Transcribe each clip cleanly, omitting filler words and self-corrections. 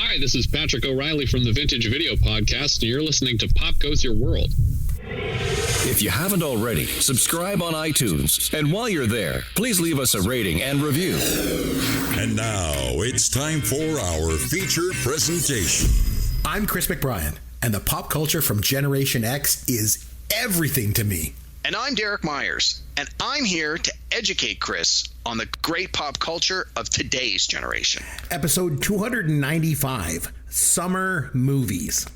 Hi, this is Patrick O'Reilly from the Vintage Video Podcast, and you're listening to Pop Goes Your World. If you haven't already, subscribe on iTunes. And while you're there, please leave us a rating and review. And now it's time for our feature presentation. I'm Chris McBrien, and the pop culture from Generation X is everything to me. And I'm Derek Myers, and I'm here to educate Chris on the great pop culture of today's generation. Episode 295, Summer Movies.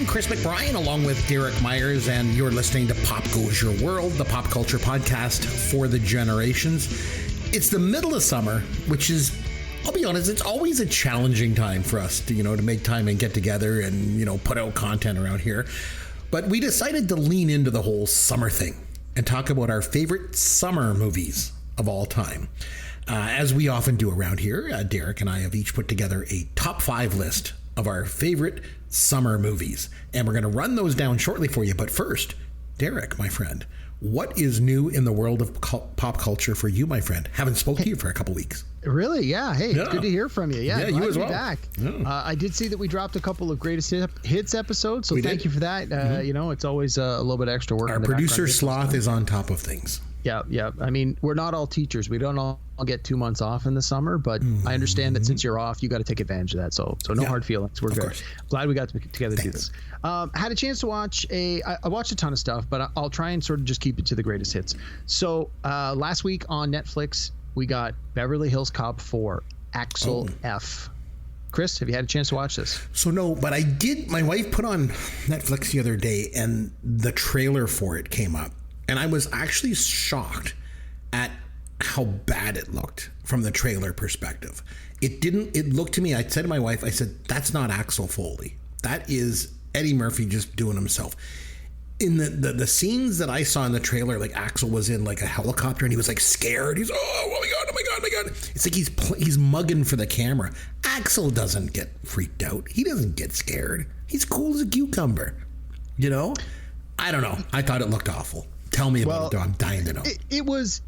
Chris McBrien along with Derek Myers, and you're listening to Pop Goes Your World, the pop culture podcast for the generations. It's the middle of summer, which is, I'll be honest, it's always a challenging time for us to, to make time and get together and, put out content around here. But we decided to lean into the whole summer thing and talk about our favorite summer movies of all time. As we often do around here, Derek and I have each put together a top 5 list of our favorite summer movies, and we're going to run those down shortly for you. But first, Derek, my friend, what is new in the world of pop culture for you, my friend? Haven't spoken to you for a couple weeks. Really? Yeah. Hey, it's good to hear from you. Yeah, you as well. Back. Yeah. I did see that we dropped a couple of greatest hits episodes, so thank you for that. It's always a little bit extra work. Our producer Sloth is on top of things. Yeah. I mean, we're not all teachers. We don't all get 2 months off in the summer, but I understand that since you're off, you got to take advantage of that. So no hard feelings. We're good. Glad we got together to do this. Had a chance to watch I watched a ton of stuff, but I'll try and sort of just keep it to the greatest hits. So last week on Netflix, we got Beverly Hills Cop 4, Axel F. Chris, have you had a chance to watch this? So no, but I did. My wife put on Netflix the other day, and the trailer for it came up. And I was actually shocked at how bad it looked from the trailer perspective. It looked to me, I said to my wife, I said, that's not Axel Foley. That is Eddie Murphy just doing himself. In the scenes that I saw in the trailer, like Axel was in like a helicopter and he was like scared. He's, oh my God. It's like he's mugging for the camera. Axel doesn't get freaked out. He doesn't get scared. He's cool as a cucumber. I don't know. I thought it looked awful. Tell me about it, though. I'm dying to know. It was,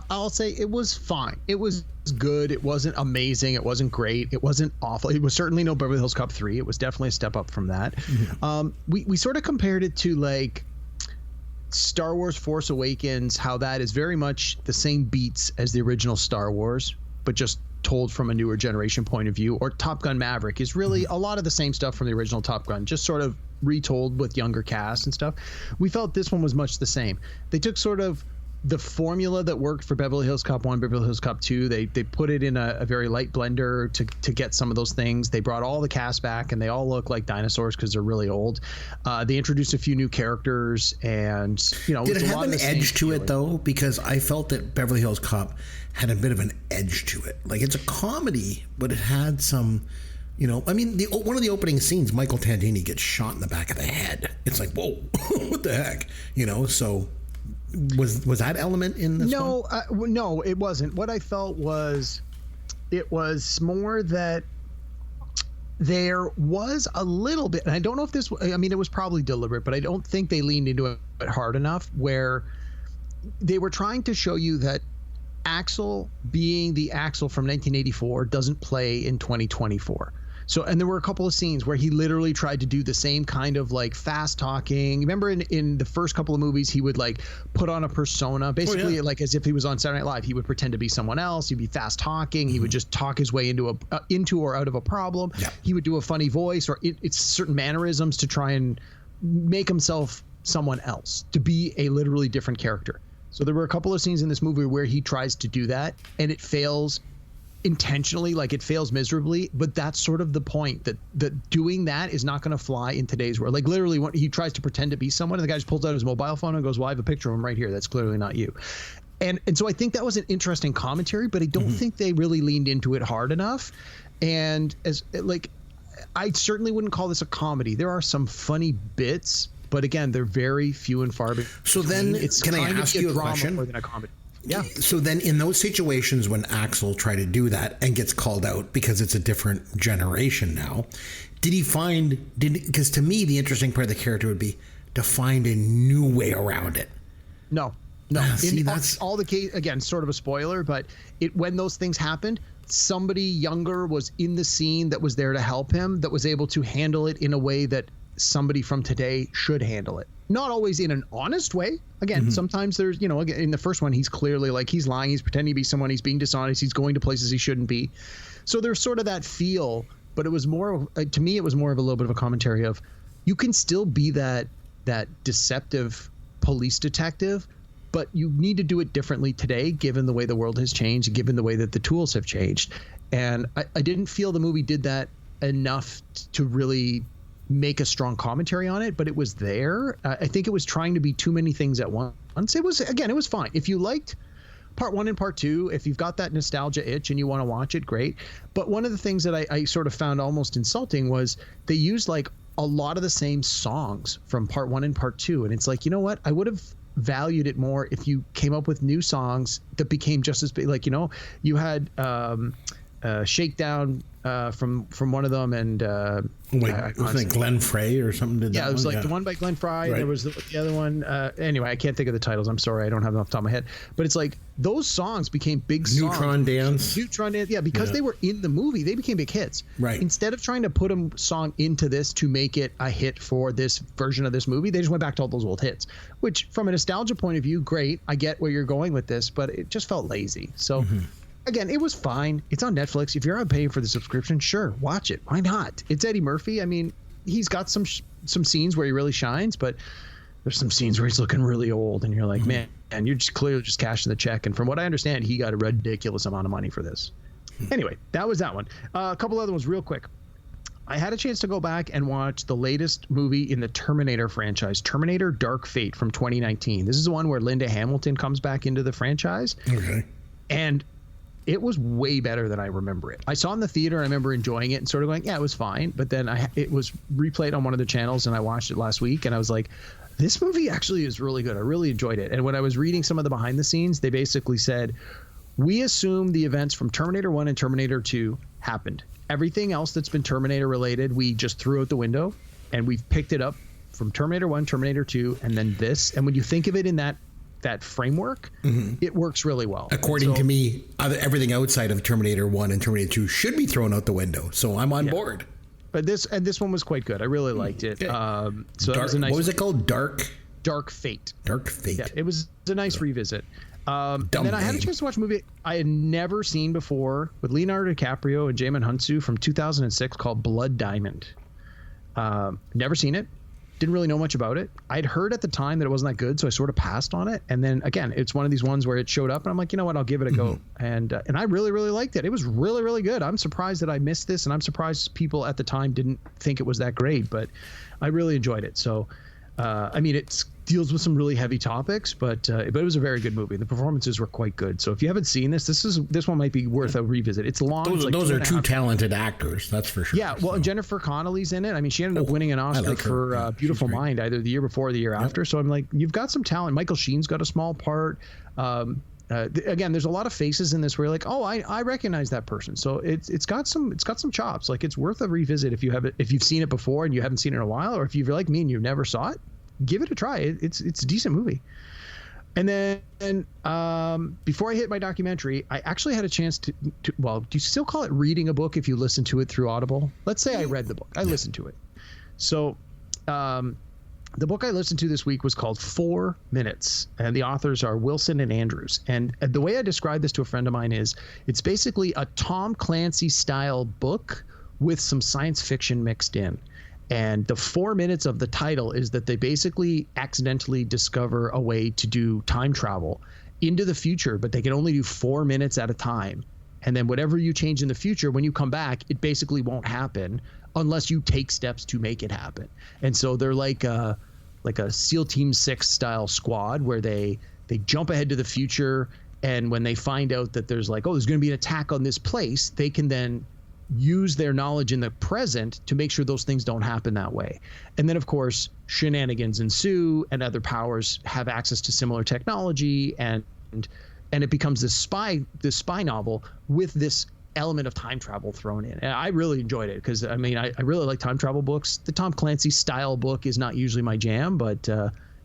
I'll say it was fine. It was good. It wasn't amazing. It wasn't great. It wasn't awful. It was certainly no Beverly Hills Cop 3. It was definitely a step up from that. Mm-hmm. We sort of compared it to like Star Wars Force Awakens, how that is very much the same beats as the original Star Wars, but just told from a newer generation point of view. Or Top Gun Maverick is really a lot of the same stuff from the original Top Gun, just sort of retold with younger cast and stuff. We felt this one was much the same. They took sort of the formula that worked for Beverly Hills Cop 1, Beverly Hills Cop 2. They put it in a very light blender to get some of those things. They brought all the cast back, and they all look like dinosaurs because they're really old. They introduced a few new characters, and did it have an edge to it though? Because I felt that Beverly Hills Cop had a bit of an edge to it. Like, it's a comedy, but it had some. I mean, one of the opening scenes, Michael Tandini gets shot in the back of the head. It's like, whoa, what the heck? So was that element in this one? No, it wasn't. What I felt was it was more that there was a little bit, and I don't know if this, I mean, it was probably deliberate, but I don't think they leaned into it hard enough, where they were trying to show you that Axel, being the Axel from 1984, doesn't play in 2024. So, and there were a couple of scenes where he literally tried to do the same kind of like fast talking. Remember in the first couple of movies, he would like put on a persona, basically like as if he was on Saturday Night Live. He would pretend to be someone else. He'd be fast talking. He would just talk his way into or out of a problem. Yeah. He would do a funny voice or it's certain mannerisms to try and make himself someone else, to be a literally different character. So there were a couple of scenes in this movie where he tries to do that and it fails intentionally, like it fails miserably, but that's sort of the point, that doing that is not going to fly in today's world. Like literally when he tries to pretend to be someone and the guy just pulls out his mobile phone and goes, well, I have a picture of him right here. That's clearly not you. And so I think that was an interesting commentary, but I don't think they really leaned into it hard enough. And as like, I certainly wouldn't call this a comedy. There are some funny bits, but again, they're very few and far between. So then, can I ask you a question? More than a comedy. Yeah. So then in those situations when Axel tried to do that and gets called out because it's a different generation now, because to me, the interesting part of the character would be to find a new way around it. No. See, That's all the case. Again, sort of a spoiler, but when those things happened, somebody younger was in the scene that was there to help him, that was able to handle it in a way that somebody from today should handle it. Not always in an honest way. Again, sometimes there's, in the first one, he's clearly like he's lying, he's pretending to be someone, he's being dishonest, he's going to places he shouldn't be. So there's sort of that feel, but it was more, to me, it was more of a little bit of a commentary of you can still be that deceptive police detective, but you need to do it differently today, given the way the world has changed, given the way that the tools have changed. And I didn't feel the movie did that enough to really make a strong commentary on it, but it was there. I think it was trying to be too many things at once. It was fine. If you liked part 1 and part 2, if you've got that nostalgia itch and you want to watch it, great. But one of the things that I sort of found almost insulting was they used like a lot of the same songs from part 1 and part 2. And it's like, you know what? I would have valued it more if you came up with new songs that became just as big. Like, you had Shakedown from one of them, and wasn't it Glenn Frey or something? Did that it was one? like the one by Glenn Frey. Right. There was the other one. Anyway, I can't think of the titles. I'm sorry, I don't have them off the top of my head. But it's like those songs became big songs. Neutron Dance, yeah, because they were in the movie, they became big hits. Right. Instead of trying to put a song into this to make it a hit for this version of this movie, they just went back to all those old hits. Which, from a nostalgia point of view, great. I get where you're going with this, but it just felt lazy. So. Again, it was fine. It's on Netflix. If you're not paying for the subscription, sure, watch it. Why not? It's Eddie Murphy. I mean, he's got some scenes where he really shines, but there's some scenes where he's looking really old, and you're like, man, you're just clearly just cashing the check. And from what I understand, he got a ridiculous amount of money for this. Anyway, that was that one. A couple other ones real quick. I had a chance to go back and watch the latest movie in the Terminator franchise, Terminator Dark Fate from 2019. This is the one where Linda Hamilton comes back into the franchise. Okay. And it was way better than I remember it. I saw it in the theater. I remember enjoying it and sort of going, yeah, it was fine. But then it was replayed on one of the channels, and I watched it last week, and I was like, this movie actually is really good. I really enjoyed it. And when I was reading some of the behind the scenes, they basically said, we assume the events from Terminator 1 and Terminator 2 happened. Everything else that's been Terminator related, we just threw out the window, and we've picked it up from Terminator 1, Terminator 2, and then this. And when you think of it in that framework, it works really well. According to me, everything outside of Terminator 1 and Terminator 2 should be thrown out the window. So I'm on board. But this one was quite good. I really liked it. So that was a nice. What was it called? Dark Fate. Dark Fate. Yeah, it was a nice revisit. And then I had a chance to watch a movie I had never seen before with Leonardo DiCaprio and Jamin Hunsu from 2006 called Blood Diamond. Never seen it. Didn't really know much about it. I'd heard at the time that it wasn't that good, so I sort of passed on it. And then again, it's one of these ones where it showed up, and I'm like, you know what, I'll give it a go. And I really, really liked it. It was really, really good. I'm surprised that I missed this, and I'm surprised people at the time didn't think it was that great, but I really enjoyed it. So, I mean, it deals with some really heavy topics, but it was a very good movie. The performances were quite good. So if you haven't seen this one might be worth a revisit. It's long. Those are two talented actors, that's for sure. Yeah, well, and Jennifer Connelly's in it. I mean, she ended up winning an Oscar for Beautiful Mind either the year before or the year after. So I'm like, you've got some talent. Michael Sheen's got a small part. Again, there's a lot of faces in this where you're like, oh, I recognize that person. So it's got some chops. Like, it's worth a revisit if you've seen it before and you haven't seen it in a while, or if you're like me and you never saw it, give it a try. It's a decent movie. And then before I hit my documentary, I actually had a chance to well, do you still call it reading a book if you listen to it through Audible? Let's say I read the book. I listened to it. So the book I listened to this week was called 4 Minutes, and the authors are Wilson and Andrews. And the way I described this to a friend of mine is it's basically a Tom Clancy style book with some science fiction mixed in. And the 4 minutes of the title is that they basically accidentally discover a way to do time travel into the future, but they can only do 4 minutes at a time. And then whatever you change in the future, when you come back, it basically won't happen unless you take steps to make it happen. And so they're like a SEAL Team 6 style squad where they jump ahead to the future. And when they find out that there's like, oh, there's going to be an attack on this place, they can then use their knowledge in the present to make sure those things don't happen that way. And then, of course, shenanigans ensue, and other powers have access to similar technology, and and it becomes this spy novel with this element of time travel thrown in. And I really enjoyed it because I really like time travel books. The Tom Clancy style book is not usually my jam, but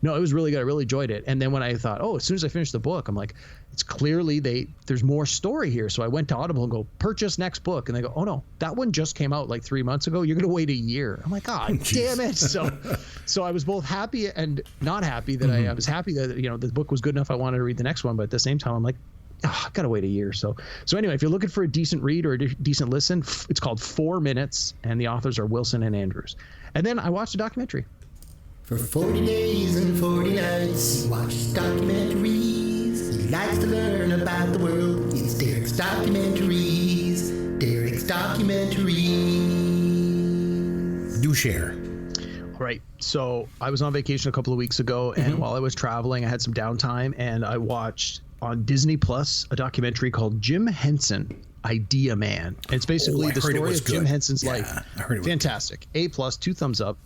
no, it was really good. I really enjoyed it. And then when I thought, as soon as I finished the book, I'm like, it's clearly there's more story here. So I went to Audible and go, purchase next book. And they go, oh no, that one just came out like 3 months ago. You're going to wait a year. I'm like, damn it. So I was both happy and not happy that I was happy that, the book was good enough. I wanted to read the next one. But at the same time, I'm like, I got to wait a year. So anyway, if you're looking for a decent read or a decent listen, it's called 4 Minutes. And the authors are Wilson and Andrews. And then I watched a documentary. For 40 days and 40 nights, he watches documentaries. He likes to learn about the world. It's Derek's Documentaries. Derek's Documentaries. Do share. All right. So I was on vacation a couple of weeks ago, and while I was traveling, I had some downtime, and I watched on Disney Plus a documentary called Jim Henson, Idea Man. And it's basically the story of Jim Henson's life. I heard it was fantastic. A+, 2 thumbs up.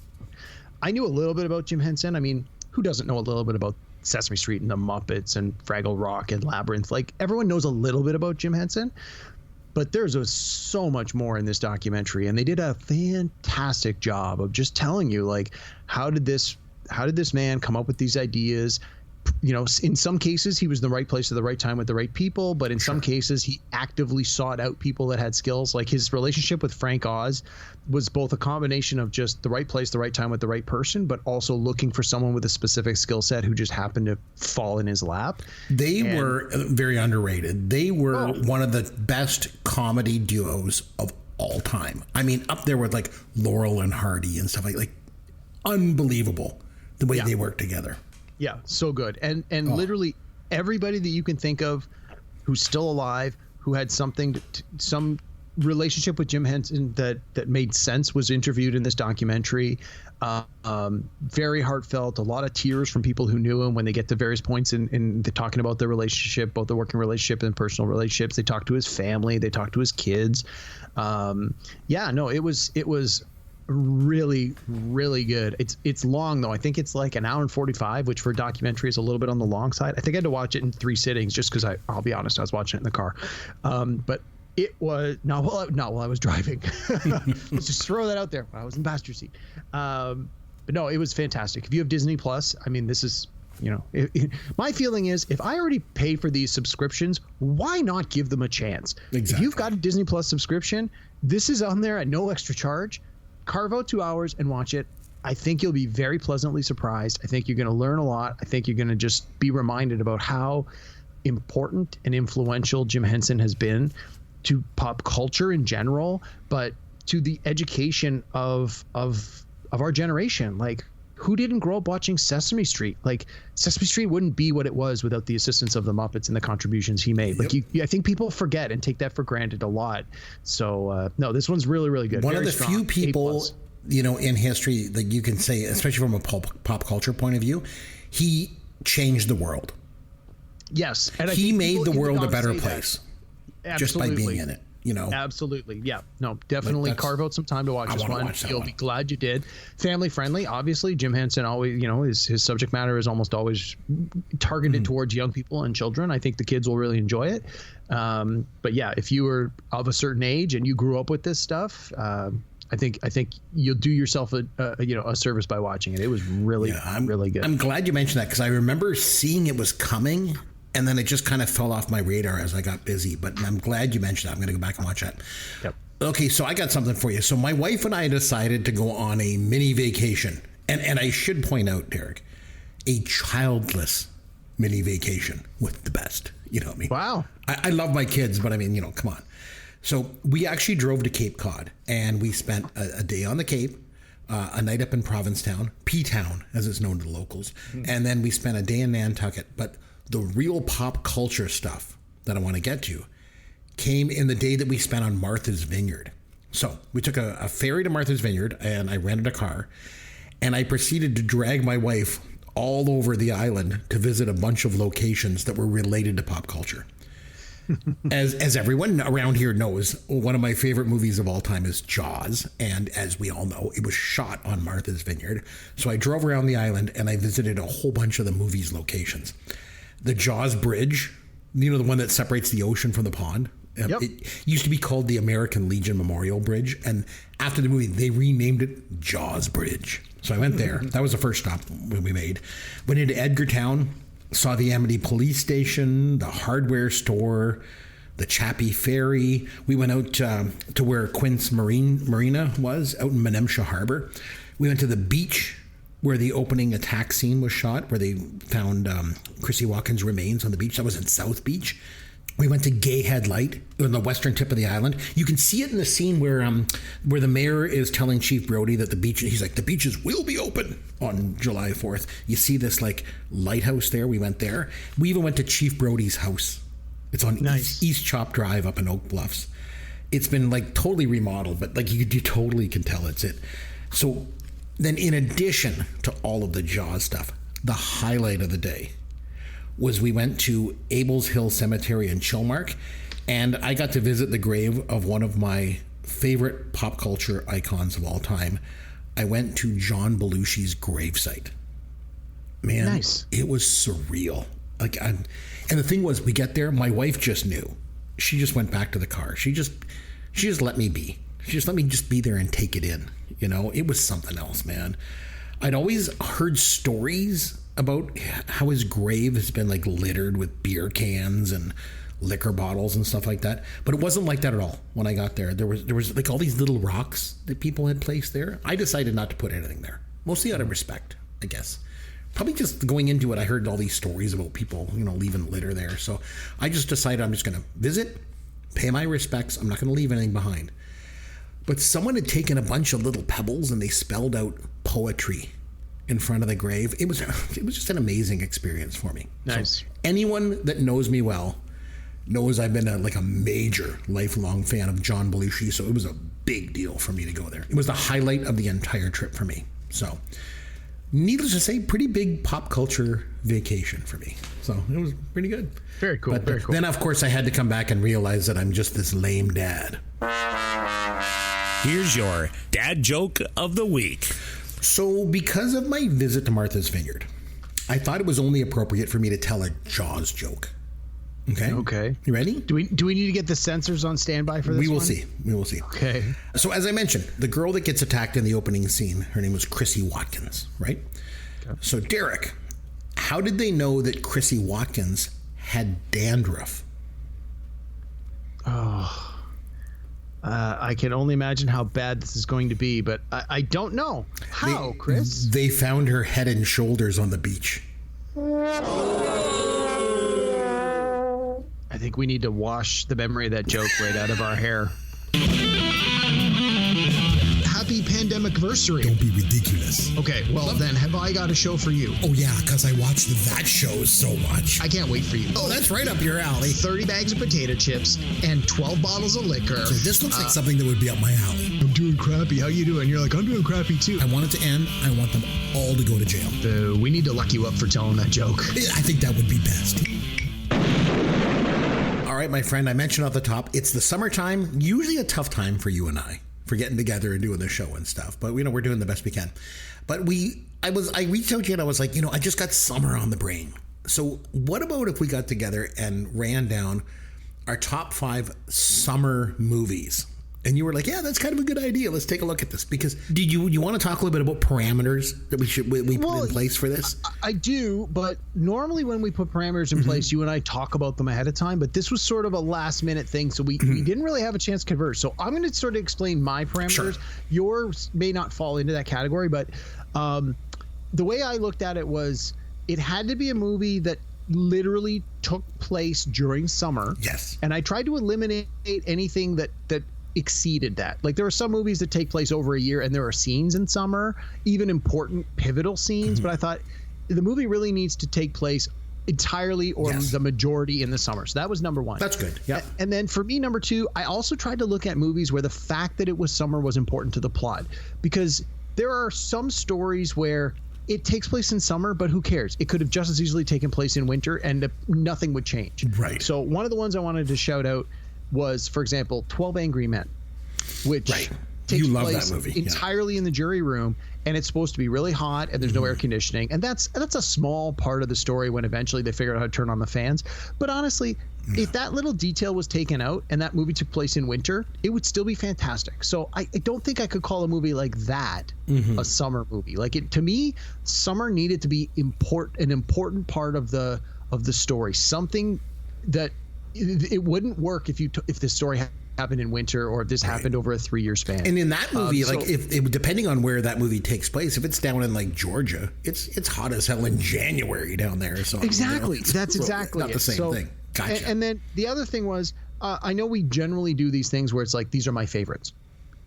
I knew a little bit about Jim Henson. I mean, who doesn't know a little bit about Sesame Street and the Muppets and Fraggle Rock and Labyrinth? Like, everyone knows a little bit about Jim Henson, but there's so much more in this documentary. And they did a fantastic job of just telling you, like, how did this man come up with these ideas? In some cases, he was in the right place at the right time with the right people, but in some cases, he actively sought out people that had skills. Like his relationship with Frank Oz was both a combination of just the right place, the right time with the right person, but also looking for someone with a specific skill set who just happened to fall in his lap. They were very underrated. They were one of the best comedy duos of all time. I mean, up there with like Laurel and Hardy and stuff like unbelievable the way they worked together. Yeah, so good. And literally everybody that you can think of who's still alive, who had some relationship with Jim Henson that made sense was interviewed in this documentary. Very heartfelt, a lot of tears from people who knew him when they get to various points in talking about their relationship, both the working relationship and personal relationships. They talked to his family, they talked to his kids. It was really, really good. It's long though. I think it's like an hour and 45, which for a documentary is a little bit on the long side. I think I had to watch it in 3 sittings just because I'll be honest, I was watching it in the car. But it was not while I was driving. Let's just throw that out there. I was in the passenger seat. But no, it was fantastic. If you have Disney Plus, I mean, this is, my feeling is if I already pay for these subscriptions, why not give them a chance? Exactly. If you've got a Disney Plus subscription, this is on there at no extra charge. Carve out 2 hours and watch it. I think you'll be very pleasantly surprised. I think you're going to learn a lot. I think you're going to just be reminded about how important and influential Jim Henson has been to pop culture in general, but to the education of our generation. Like, who didn't grow up watching Sesame Street? Like, Sesame Street wouldn't be what it was without the assistance of the Muppets and the contributions he made. Like, I think people forget and take that for granted a lot. So, no, this one's really, really good. One of the few people, in history that you can say, especially from a pop culture point of view, he changed the world. Yes. And he made the world a better place just by being in it. Absolutely. Yeah. No, definitely carve out some time to watch this one. You'll be glad you did. Family friendly. Obviously, Jim Henson always, his subject matter is almost always targeted towards young people and children. I think the kids will really enjoy it. But yeah, if you were of a certain age and you grew up with this stuff, I think you'll do yourself a service by watching it. It was really, really good. I'm glad you mentioned that because I remember seeing it was coming. And then it just kind of fell off my radar as I got busy. But I'm glad you mentioned that. I'm going to go back and watch that. Yep. Okay, so I got something for you. So my wife and I decided to go on a mini vacation. And I should point out, Derek, a childless mini vacation with the best. You know what I mean? Wow. I love my kids, but I mean, come on. So we actually drove to Cape Cod. And we spent a day on the Cape. A night up in Provincetown, P-Town, as it's known to the locals. And then we spent a day in Nantucket. But the real pop culture stuff that I want to get to came in the day that we spent on Martha's Vineyard. So we took a ferry to Martha's Vineyard and I rented a car and I proceeded to drag my wife all over the island to visit a bunch of locations that were related to pop culture. As everyone around here knows, one of my favorite movies of all time is Jaws. And as we all know, it was shot on Martha's Vineyard. So I drove around the island and I visited a whole bunch of the movie's locations. The Jaws Bridge You know, the one that separates the ocean from the pond? Yep. It used to be called the American Legion Memorial Bridge, and after the movie, they renamed it Jaws Bridge. So I went there. That was the first stop we made. Went into Edgartown, saw the Amity Police Station, the hardware store, the Chappie Ferry. We went out to where Quince Marina was, out in Menemsha Harbor. We went to the beach where the opening attack scene was shot, where they found Chrissy Watkins' remains on the beach. That was in South Beach. We went to Gay Head Light on the western tip of the island. You can see it in the scene where the mayor is telling Chief Brody that the beach, he's like, the beaches will be open on July 4th. You see this like lighthouse there. We went there. We even went to Chief Brody's house. It's on East Chop Drive up in Oak Bluffs. It's been like totally remodeled, but like you totally can tell it's it. So then in addition to all of the Jaws stuff, the highlight of the day was we went to Abel's Hill Cemetery in Chilmark, and I got to visit the grave of one of my favorite pop culture icons of all time. I went to John Belushi's gravesite. Man, nice. It was surreal. And the thing was, we get there, my wife just knew. She just went back to the car. She just let me be. She just let me just be there and take it in. You know, it was something else, man. I'd always heard stories about how his grave has been like littered with beer cans and liquor bottles and stuff like that, but it wasn't like that at all. When I got there, there was like all these little rocks that people had placed there. I decided not to put anything there, mostly out of respect, I guess. Probably just going into it, I heard all these stories about people, you know, leaving litter there. So I just decided I'm just going to visit, pay my respects. I'm not going to leave anything behind. But someone had taken a bunch of little pebbles and they spelled out poetry in front of the grave. It was just an amazing experience for me. Nice. So anyone that knows me well knows I've been a major lifelong fan of John Belushi, so it was a big deal for me to go there. It was the highlight of the entire trip for me. So needless to say, pretty big pop culture vacation for me. So it was pretty good. Very cool. But very cool. Then, of course, I had to come back and realize that I'm just this lame dad. Here's your dad joke of the week. So because of my visit to Martha's Vineyard, I thought it was only appropriate for me to tell a Jaws joke. Okay. You ready? Do we need to get the censors on standby for this? We will see. Okay. So as I mentioned, the girl that gets attacked in the opening scene, her name was Chrissy Watkins, right? Okay. So Derek, how did they know that Chrissy Watkins had dandruff? I can only imagine how bad this is going to be, but I don't know. How, Chris? They found her head and shoulders on the beach. I think we need to wash the memory of that joke right out of our hair. Happy pandemic-versary. Don't be ridiculous. Okay, well then, have I got a show for you? Oh yeah, because I watch that show so much. I can't wait for you. Oh, that's right up your alley. 30 bags of potato chips and 12 bottles of liquor. So this looks like something that would be up my alley. I'm doing crappy. How you doing? You're like, I'm doing crappy too. I want it to end. I want them all to go to jail. We need to lock you up for telling that joke. I think that would be best. All right, my friend, I mentioned at the top, it's the summertime, usually a tough time for you and I, for getting together and doing the show and stuff. But, we're doing the best we can. But I reached out to you and I was like, I just got summer on the brain. So what about if we got together and ran down our top 5 summer movies? And you were like, yeah, that's kind of a good idea. Let's take a look at this. Because you want to talk a little bit about parameters that we put in place for this? I do, but normally when we put parameters in place, you and I talk about them ahead of time. But this was sort of a last minute thing, so we didn't really have a chance to converse. So I'm going to sort of explain my parameters. Sure. Yours may not fall into that category, but the way I looked at it was it had to be a movie that literally took place during summer. Yes. And I tried to eliminate anything that exceeded that. Like there are some movies that take place over a year and there are scenes in summer, even important pivotal scenes, but I thought the movie really needs to take place entirely or the majority in the summer. So that was number 1. That's good. Yeah. And then for me, number 2, I also tried to look at movies where the fact that it was summer was important to the plot, because there are some stories where it takes place in summer, but who cares? It could have just as easily taken place in winter and nothing would change. Right. So one of the ones I wanted to shout out was, for example, 12 Angry Men, which takes You love that place movie, yeah. entirely in the jury room, and it's supposed to be really hot, and there's no air conditioning, and that's a small part of the story when eventually they figure out how to turn on the fans. But honestly, if that little detail was taken out and that movie took place in winter, it would still be fantastic. So I don't think I could call a movie like that a summer movie. Like, to me, summer needed to be an important part of the story. Something that it wouldn't work if this story happened in winter, or if this happened over a 3-year span. And in that movie, if depending on where that movie takes place, if it's down in like Georgia, it's hot as hell in January down there. So exactly, that's so exactly not the same thing. Gotcha. And then the other thing was, I know we generally do these things where it's like, these are my favorites.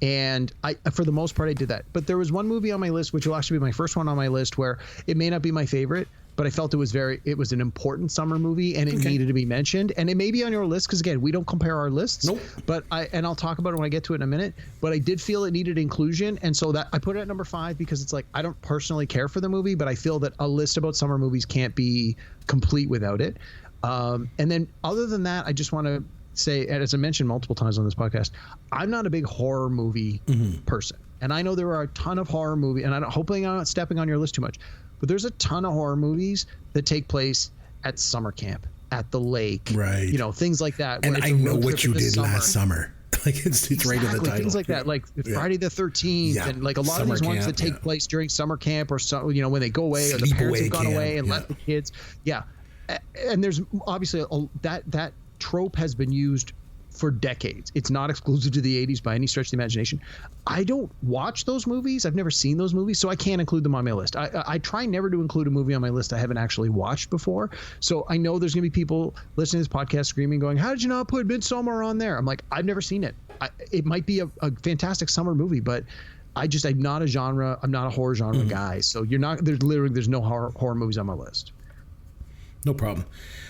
And I, for the most part, I did that. But there was one movie on my list, which will actually be my first one on my list, where it may not be my favorite, but I felt it was an important summer movie, and it needed to be mentioned. And it may be on your list, because again, we don't compare our lists. Nope. But I'll talk about it when I get to it in a minute. But I did feel it needed inclusion, and so that I put it at number 5, because it's like, I don't personally care for the movie, but I feel that a list about summer movies can't be complete without it. And then other than that, I just want to say, as I mentioned multiple times on this podcast, I'm not a big horror movie person. And I know there are a ton of horror movies, and hopefully I'm not stepping on your list too much, but there's a ton of horror movies that take place at summer camp, at the lake, right? Things like that. And I know what you did last summer. Like it's right in the title. Things like that, like Friday the 13th, and like a lot of these ones that take place during summer camp, or when they go away, or the parents have gone away and left the kids. Yeah. And there's obviously that trope has been used for decades. It's not exclusive to the 80s by any stretch of the imagination. I don't watch those movies. I've never seen those movies, so I can't include them on my list. I try never to include a movie on my list I haven't actually watched before. So I know there's going to be people listening to this podcast screaming, going, how did you not put Midsommar on there? I'm like, I've never seen it. It might be a fantastic summer movie, but I'm not a horror genre guy. So there's no horror movies on my list. No problem.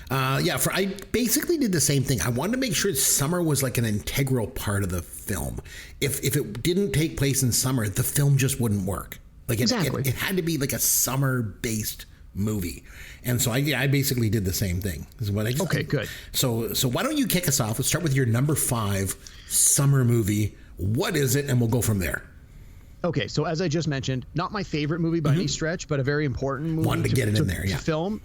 I basically did the same thing. I wanted to make sure summer was like an integral part of the film. If it didn't take place in summer, the film just wouldn't work. Like it had to be like a summer-based movie. And so I basically did the same thing. Okay, good. So why don't you kick us off? Let's start with your number 5 summer movie. What is it? And we'll go from there. Okay, so as I just mentioned, not my favorite movie by any stretch, but a very important movie. Wanted to get it in there, yeah. Film,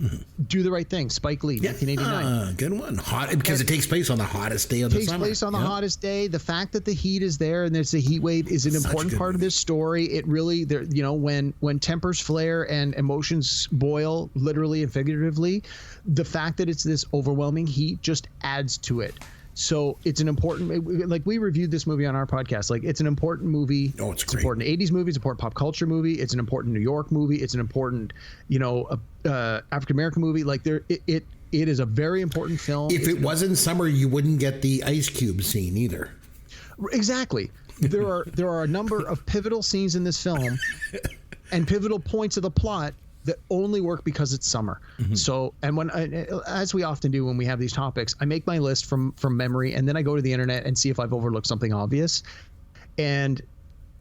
Do the Right Thing, Spike Lee, 1989. Good one. Hot, because it takes place on the hottest day of the summer. Takes place on the hottest day. The fact that the heat is there and there's a heat wave is an important part of this story. It really, when tempers flare and emotions boil, literally and figuratively, the fact that it's this overwhelming heat just adds to it. So it's an important, like we reviewed this movie on our podcast. Like it's an important movie. Oh, it's great. It's an important 80s movie. It's an important pop culture movie. It's an important New York movie. It's an important, African American movie. Like it is a very important film. If it was in summer, you wouldn't get the Ice Cube scene either. Exactly. There are a number of pivotal scenes in this film and pivotal points of the plot that only work because it's summer. So, and as we often do when we have these topics, I make my list from memory, and then I go to the internet and see if I've overlooked something obvious. And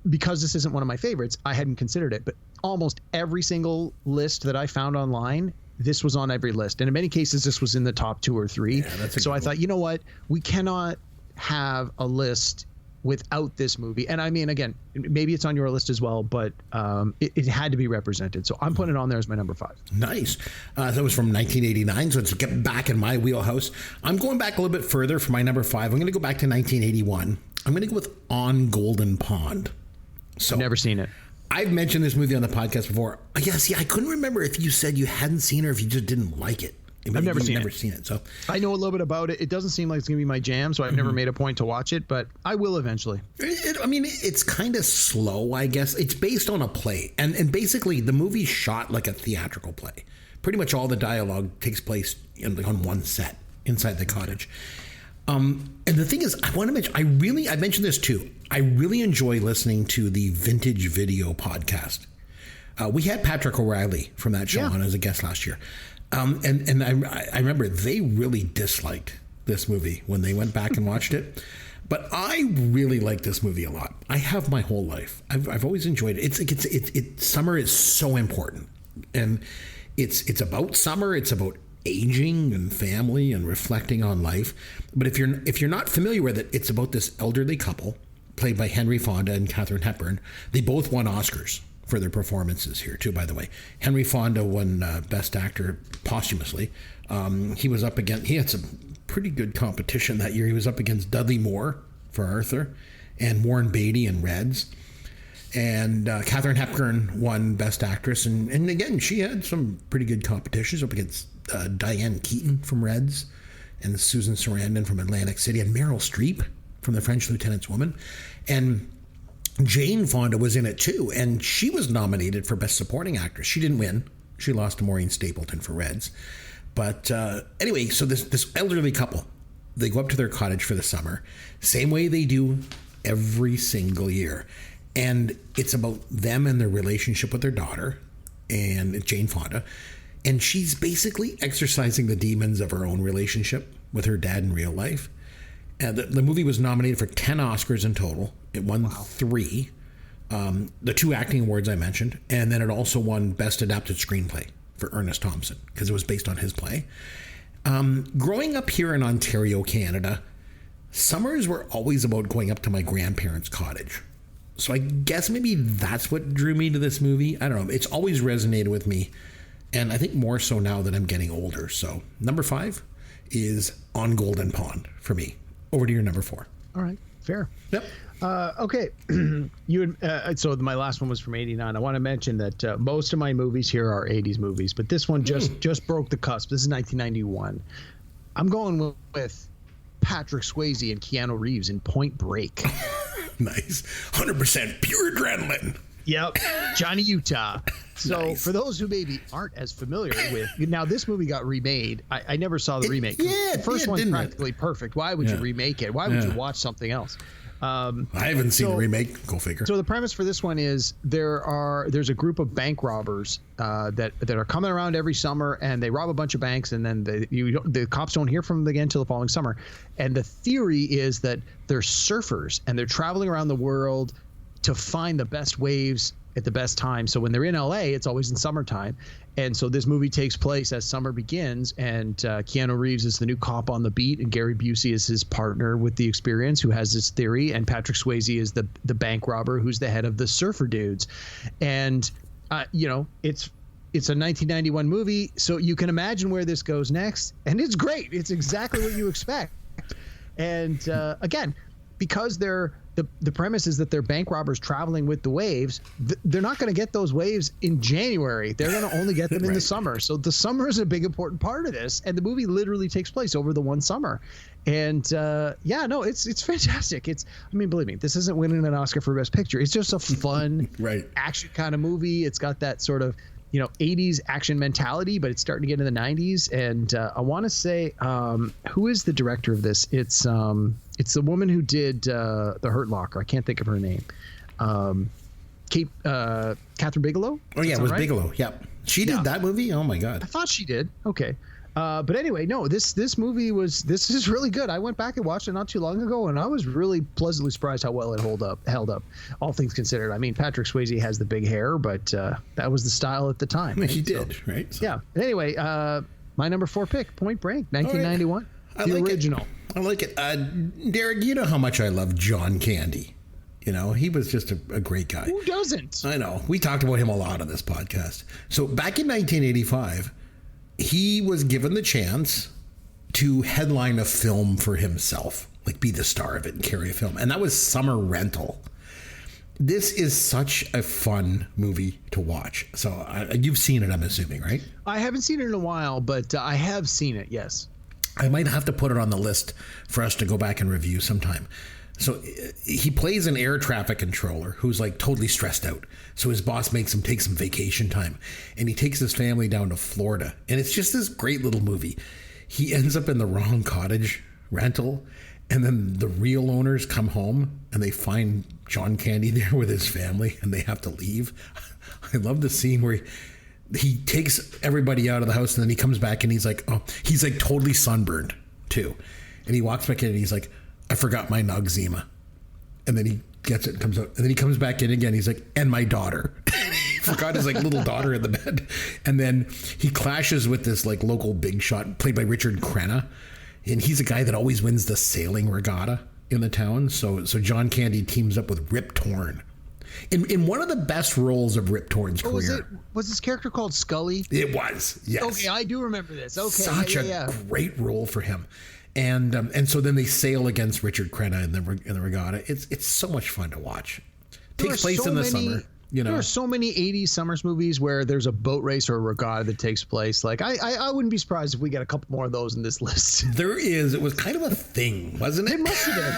because this isn't one of my favorites, I hadn't considered it, but almost every single list that I found online, this was on every list. And in many cases, this was in the top 2 or 3. So I thought, you know what? We cannot have a list without this movie. And I mean, again, maybe it's on your list as well, but it had to be represented. So I'm putting it on there as my number 5. Nice. That was from 1989, so it's get back in my wheelhouse. I'm going back a little bit further for my number 5. I'm going to go back to 1981. I'm going to go with On Golden Pond. So I've never seen it. I've mentioned this movie on the podcast before. I couldn't remember if you said you hadn't seen it or if you just didn't like it. I've never seen it. So I know a little bit about it. It doesn't seem like it's going to be my jam, so I've never made a point to watch it, but I will eventually. It's kind of slow, I guess. It's based on a play, and basically the movie's shot like a theatrical play. Pretty much all the dialogue takes place on one set inside the cottage. And the thing is, I want to mention, I mentioned this too. I really enjoy listening to the Vintage Video podcast. We had Patrick O'Reilly from that show on as a guest last year. And I remember they really disliked this movie when they went back and watched it. But I really like this movie a lot. I have my whole life. I've always enjoyed it. It's summer is so important. And it's about summer. It's about aging and family and reflecting on life. But if you're not familiar with it, it's about this elderly couple played by Henry Fonda and Katharine Hepburn. They both won Oscars for their performances here too, by the way. Henry Fonda won Best Actor posthumously. He had some pretty good competition that year. He was up against Dudley Moore for Arthur and Warren Beatty in Reds. And Katharine Hepburn won Best Actress. And again, she had some pretty good competitions up against Diane Keaton from Reds and Susan Sarandon from Atlantic City and Meryl Streep from The French Lieutenant's Woman. And Jane Fonda was in it too. And she was nominated for Best Supporting Actress. She didn't win. She lost to Maureen Stapleton for Reds. But anyway, so this elderly couple, they go up to their cottage for the summer, same way they do every single year. And it's about them and their relationship with their daughter, and Jane Fonda. And she's basically exercising the demons of her own relationship with her dad in real life. And the movie was nominated for 10 Oscars in total. It won 3. The 2 acting awards I mentioned. And then it also won Best Adapted Screenplay for Ernest Thompson, because it was based on his play. Growing up here in Ontario, Canada, summers were always about going up to my grandparents' cottage. So I guess maybe that's what drew me to this movie. I don't know. It's always resonated with me. And I think more so now that I'm getting older. So number 5 is On Golden Pond for me. Over to your number 4. All right. Fair. Yep. Okay. So my last one was from 89. I want to mention that most of my movies here are 80s movies, but this one just broke the cusp. This is 1991. I'm going with Patrick Swayze and Keanu Reeves in Point Break. Nice. 100% pure adrenaline. Yep. Johnny Utah. So Nice. For those who maybe aren't as familiar with, now this movie got remade. I never saw the remake. The first one's practically perfect. Why would you remake it? Why would you watch something else? I haven't seen the remake. Go figure. So the premise for this one is there's a group of bank robbers that are coming around every summer, and they rob a bunch of banks, and then the cops don't hear from them again until the following summer. And the theory is that they're surfers, and they're traveling around the world to find the best waves at the best time. So when they're in LA, it's always in summertime. And so this movie takes place as summer begins, and Keanu Reeves is the new cop on the beat, and Gary Busey is his partner with the experience who has this theory, and Patrick Swayze is the bank robber who's the head of the surfer dudes. And it's a 1991 movie, so you can imagine where this goes next, and it's great. It's exactly what you expect. And again, because the premise is that they're bank robbers traveling with the waves, they're not going to get those waves in January. They're going to only get them in the summer. So the summer is a big important part of this, and the movie literally takes place over the one summer. And it's fantastic. Believe me, this isn't winning an Oscar for Best Picture. It's just a fun action kind of movie. It's got that sort of 80s action mentality, but it's starting to get into the 90s. And I want to say, who is the director of this? It's the woman who did The Hurt Locker. I can't think of her name. Catherine Bigelow? Oh, yeah, it was right? Bigelow. Yep. She did that movie? Oh, my God. I thought she did. Okay. But anyway, no, this movie this is really good. I went back and watched it not too long ago, and I was really pleasantly surprised how well it held up, all things considered. I mean, Patrick Swayze has the big hair, but that was the style at the time. Right? He did, right? So. Yeah. Anyway, my number 4 pick, Point Break, 1991. Right. The original. I like it. Derek, you know how much I love John Candy. He was just a great guy. Who doesn't? I know. We talked about him a lot on this podcast. So back in 1985, he was given the chance to headline a film for himself, like be the star of it and carry a film. And that was Summer Rental. This is such a fun movie to watch. So you've seen it, I'm assuming, right? I haven't seen it in a while, but I have seen it, yes. I might have to put it on the list for us to go back and review sometime. So he plays an air traffic controller who's like totally stressed out. So his boss makes him take some vacation time, and he takes his family down to Florida. And it's just this great little movie. He ends up in the wrong cottage rental, and then the real owners come home and they find John Candy there with his family, and they have to leave. I love the scene where he takes everybody out of the house, and then he comes back and he's like totally sunburned too. And he walks back in and he's like, I forgot my Noxzema. And then he gets it and comes out. And then he comes back in again. He's like, and my daughter. He forgot his like little daughter in the bed. And then he clashes with this like local big shot played by Richard Crenna. And he's a guy that always wins the sailing regatta in the town. So John Candy teams up with Rip Torn in one of the best roles of Rip Torn's career. Was this character called Scully? It was, yes. Okay, I do remember this. Okay, such a great role for him. And so then they sail against Richard Crenna in the regatta. It's so much fun to watch. Takes place in the summer. You know, there are so many 80s summers movies where there's a boat race or a regatta that takes place. Like, I wouldn't be surprised if we get a couple more of those in this list. There is. It was kind of a thing, wasn't it? It must have been.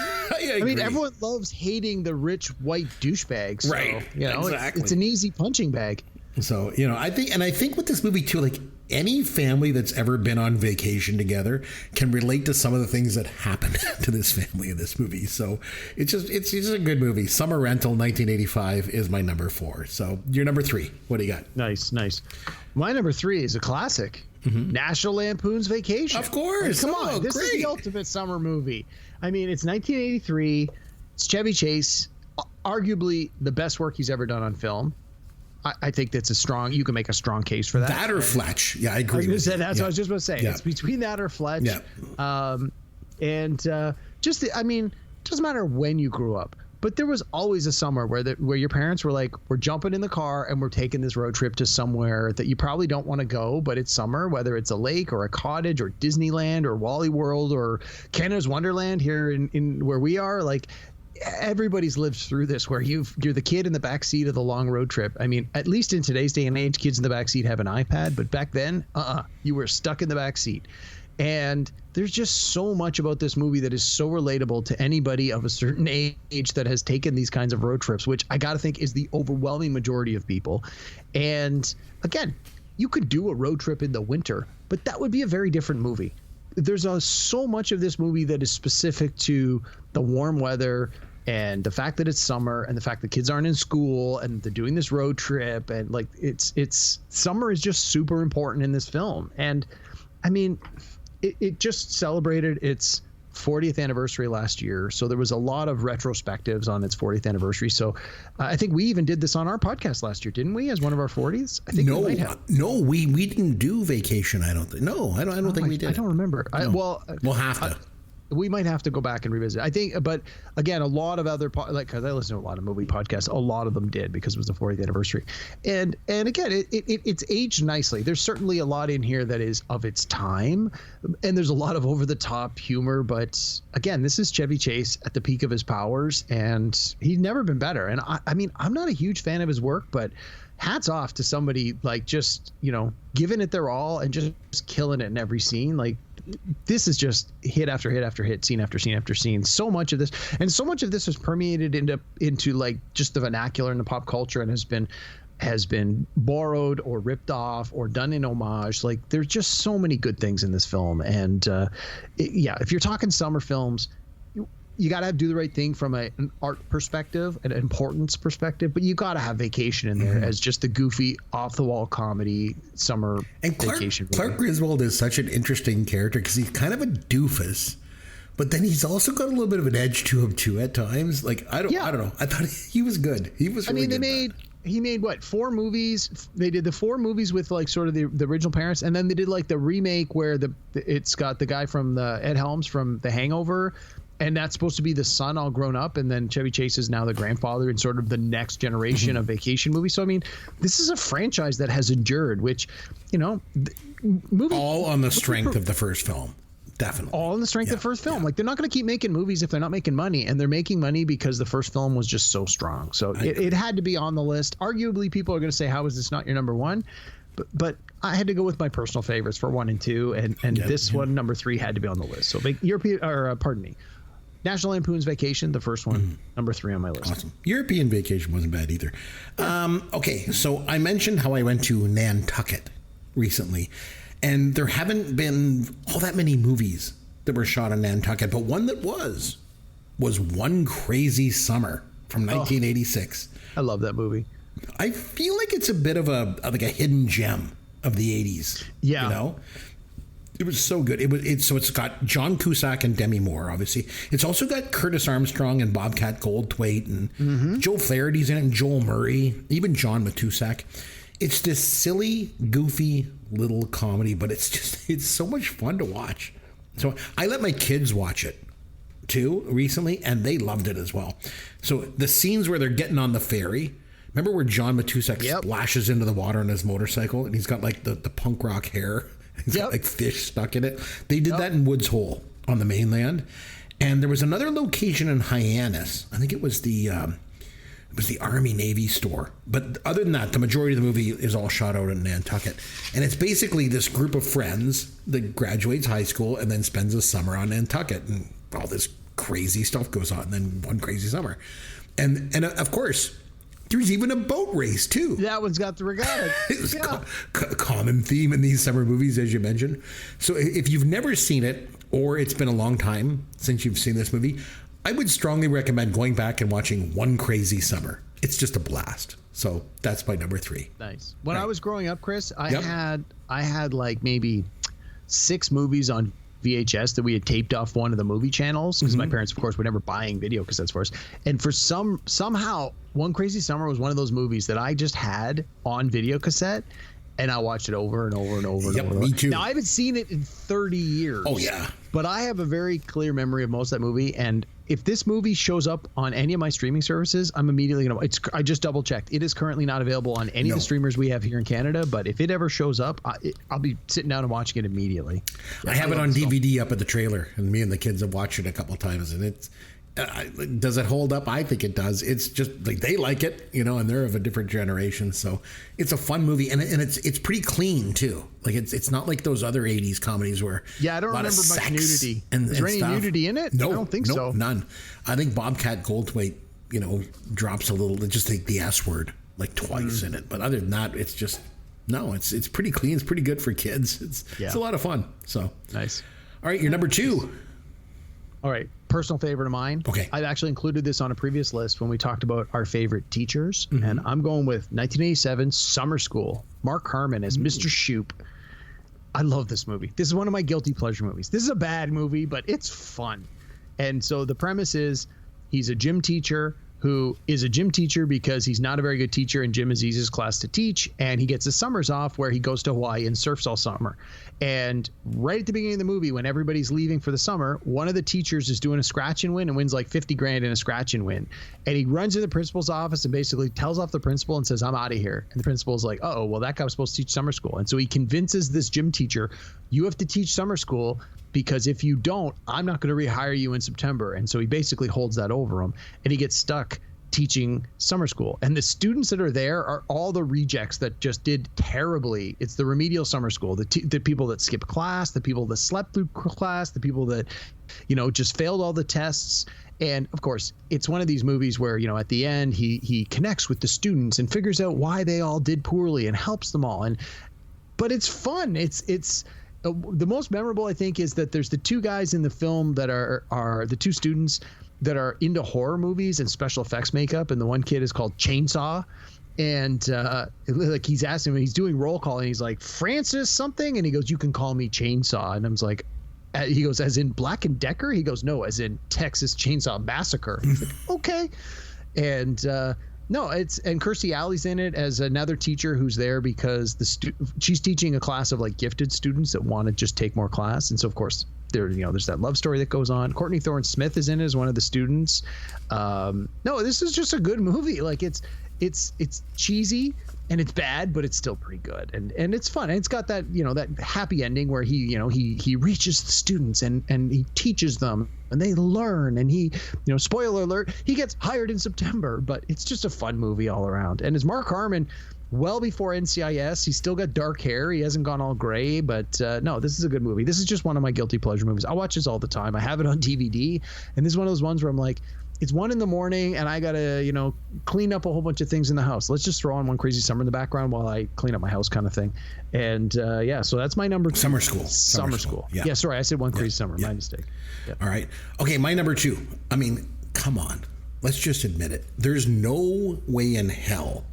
I mean, everyone loves hating the rich white douchebags. So, right. You know, exactly. It's an easy punching bag. So, you know, I think with this movie too, like any family that's ever been on vacation together can relate to some of the things that happened to this family in this movie. So it's just a good movie. Summer Rental 1985 is my number 4. So your number 3, what do you got? Nice. My number 3 is a classic. National Lampoon's Vacation. Of course. Like, come on. This is the ultimate summer movie. I mean, it's 1983. It's Chevy Chase, arguably the best work he's ever done on film. I think that's you can make a strong case for that. That or Fletch. Yeah, I agree. I was going to say, that's what I was just about to say. Yeah. It's between that or Fletch. Yeah. Doesn't matter when you grew up, but there was always a summer where your parents were like, we're jumping in the car and we're taking this road trip to somewhere that you probably don't want to go, but it's summer, whether it's a lake or a cottage or Disneyland or Wally World or Canada's Wonderland here in where we are. Like, everybody's lived through this where you're the kid in the back seat of the long road trip. I mean, at least in today's day and age, kids in the back seat have an iPad, but back then, you were stuck in the back seat. And there's just so much about this movie that is so relatable to anybody of a certain age that has taken these kinds of road trips, which I got to think is the overwhelming majority of people. And again, you could do a road trip in the winter, but that would be a very different movie. There's so much of this movie that is specific to the warm weather and the fact that it's summer and the fact that kids aren't in school and they're doing this road trip, and like it's summer is just super important in this film. And I mean, it just celebrated its 40th anniversary last year, so there was a lot of retrospectives on its 40th anniversary. So I think we even did this on our podcast last year, didn't we, as one of our 40s? I think we might have. No, we didn't do Vacation. I don't think. No, I don't think we did. I don't remember. No. We'll have to. We might have to go back and revisit. I think, but again, a lot of other because I listen to a lot of movie podcasts, a lot of them did because it was the 40th anniversary, and again, it's aged nicely. There's certainly a lot in here that is of its time, and there's a lot of over the top humor. But again, this is Chevy Chase at the peak of his powers, and he's never been better. And I mean, I'm not a huge fan of his work, but hats off to somebody like just, you know, giving it their all and just killing it in every scene. Like, this is just hit after hit after hit, scene after scene after scene. So much of this has permeated into like just the vernacular and the pop culture, and has been borrowed or ripped off or done in homage. Like, there's just so many good things in this film. And if you're talking summer films, you got to do the right thing from an art perspective, an importance perspective, but you got to have Vacation in there as just the goofy, off-the-wall comedy summer vacation movie. Clark Griswold is such an interesting character because he's kind of a doofus, but then he's also got a little bit of an edge to him too at times. Like, I don't know. I thought he was good. He was. Really He made what, 4 movies? They did the 4 movies with like sort of the original parents, and then they did like the remake where it's got the guy from Ed Helms from The Hangover. And that's supposed to be the son all grown up. And then Chevy Chase is now the grandfather in sort of the next generation of vacation movies. So, I mean, this is a franchise that has endured, which, you know, all on the strength of the first film. Definitely. All on the strength of the first film. Like, they're not going to keep making movies if they're not making money. And they're making money because the first film was just so strong. So it had to be on the list. Arguably, people are going to say, how is this not your number 1? But I had to go with my personal favorites for 1 and 2. And this one, number 3, had to be on the list. So National Lampoon's Vacation, the first one, number 3 on my list. Awesome. European Vacation wasn't bad either. Okay, so I mentioned how I went to Nantucket recently, and there haven't been all that many movies that were shot in Nantucket, but one that was One Crazy Summer from 1986. I love that movie. I feel like it's a bit of a hidden gem of the 80s. Yeah. You know? It was so good. It's got John Cusack and Demi Moore, obviously. It's also got Curtis Armstrong and Bobcat Goldthwait and Joe Flaherty's in it, and Joel Murray, even John Matusak. It's this silly, goofy little comedy, but it's so much fun to watch. So I let my kids watch it too recently, and they loved it as well. So the scenes where they're getting on the ferry, remember where John Matuszak splashes into the water on his motorcycle, and he's got like the punk rock hair, he's got like fish stuck in it. They did that in Woods Hole on the mainland, and there was another location in Hyannis. I think it was the Army Navy store. But other than that, the majority of the movie is all shot out in Nantucket. And it's basically this group of friends that graduates high school and then spends a summer on Nantucket. And all this crazy stuff goes on. And then one crazy summer. And of course, there's even a boat race, too. That one's got the regatta. It's a common theme in these summer movies, as you mentioned. So if you've never seen it, or it's been a long time since you've seen this movie, I would strongly recommend going back and watching One Crazy Summer. It's just a blast. So that's my number 3. Nice. When I was growing up, Chris, I had like maybe 6 movies on VHS that we had taped off one of the movie channels, because my parents, of course, were never buying video cassettes for us. And for somehow, One Crazy Summer was one of those movies that I just had on video cassette. And I watched it over and over and over and over. Me too. Now, I haven't seen it in 30 years. Oh, yeah. But I have a very clear memory of most of that movie. And if this movie shows up on any of my streaming services, I'm immediately going to... I just double-checked. It is currently not available on any of the streamers we have here in Canada. But if it ever shows up, I'll be sitting down and watching it immediately. I have it on DVD up at the trailer. And me and the kids have watched it a couple of times. And it's... does it hold up? I think it does. It's just like they like it, and they're of a different generation. So it's a fun movie, and it's pretty clean too. Like it's not like those other 80s comedies where I don't remember much nudity. Is there any nudity in it? No, I don't think so. None. I think Bobcat Goldthwait, drops a little. Just the S word like twice in it, but other than that, it's just it's pretty clean. It's pretty good for kids. It's a lot of fun. So nice. All right, your number 2. All right. Personal favorite of mine. Okay. I've actually included this on a previous list when we talked about our favorite teachers. And I'm going with 1987 Summer School. Mark Harmon as Mr. Shoop. I love this movie. This is one of my guilty pleasure movies. This is a bad movie, but it's fun. And so the premise is he's a gym teacher who is a gym teacher because he's not a very good teacher and gym is easiest class to teach. And he gets his summers off where he goes to Hawaii and surfs all summer. And right at the beginning of the movie, when everybody's leaving for the summer, one of the teachers is doing a scratch and win and wins like 50 grand in a scratch and win. And he runs to the principal's office and basically tells off the principal and says, I'm out of here. And the principal's like, oh, well, that guy was supposed to teach summer school. And so he convinces this gym teacher, you have to teach summer school because if you don't, I'm not going to rehire you in September. And so he basically holds that over him and he gets stuck teaching summer school. And the students that are there are all the rejects that just did terribly. It's the remedial summer school, the people that skipped class, the people that slept through class, the people that, just failed all the tests. And of course, it's one of these movies where, at the end, he connects with the students and figures out why they all did poorly and helps them all. But it's fun. It's the most memorable, I think, is that there's the 2 guys in the film that are the 2 students that are into horror movies and special effects makeup. And the one kid is called Chainsaw. And like he's asking him, he's doing roll call and he's like, Francis something. And he goes, you can call me Chainsaw. And I was like, he goes, as in Black and Decker? He goes, no, as in Texas Chainsaw Massacre. Like, okay. And and Kirstie Alley's in it as another teacher who's there because she's teaching a class of like gifted students that want to just take more class. And so of course there's that love story that goes on. Courtney Thorne Smith is in it as one of the students. This is just a good movie. Like it's cheesy and it's bad, but it's still pretty good. And it's fun. And it's got that, that happy ending where he reaches the students and he teaches them and they learn and he, spoiler alert, he gets hired in September, but it's just a fun movie all around. And as Mark Harmon, well before NCIS, he's still got dark hair. He hasn't gone all gray, but no, this is a good movie. This is just one of my guilty pleasure movies. I watch this all the time. I have it on DVD, and this is one of those ones where I'm like, it's 1 a.m. and I gotta, clean up a whole bunch of things in the house. Let's just throw on One Crazy Summer in the background while I clean up my house, kind of thing. And so that's my number 2. Summer School. Summer School. Yeah. Sorry, I said One Crazy Summer. My mistake. Yeah. All right. Okay, my number 2. I mean, come on. Let's just admit it. There's no way in hell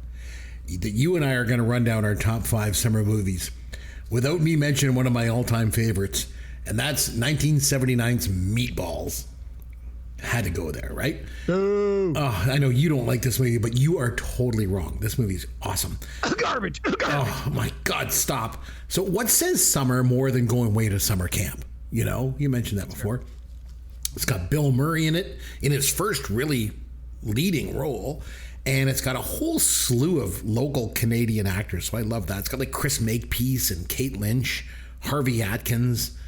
that you and I are going to run down our top 5 summer movies without me mentioning one of my all-time favorites, and that's 1979's Meatballs. Had to go there, right? Oh, I know you don't like this movie, but you are totally wrong. This movie's awesome. Garbage. Oh, my God, stop. So what says summer more than going away to summer camp? You mentioned that before. It's got Bill Murray in it in his first really leading role. And it's got a whole slew of local Canadian actors. So I love that. It's got like Chris Makepeace and Kate Lynch, Harvey Atkins,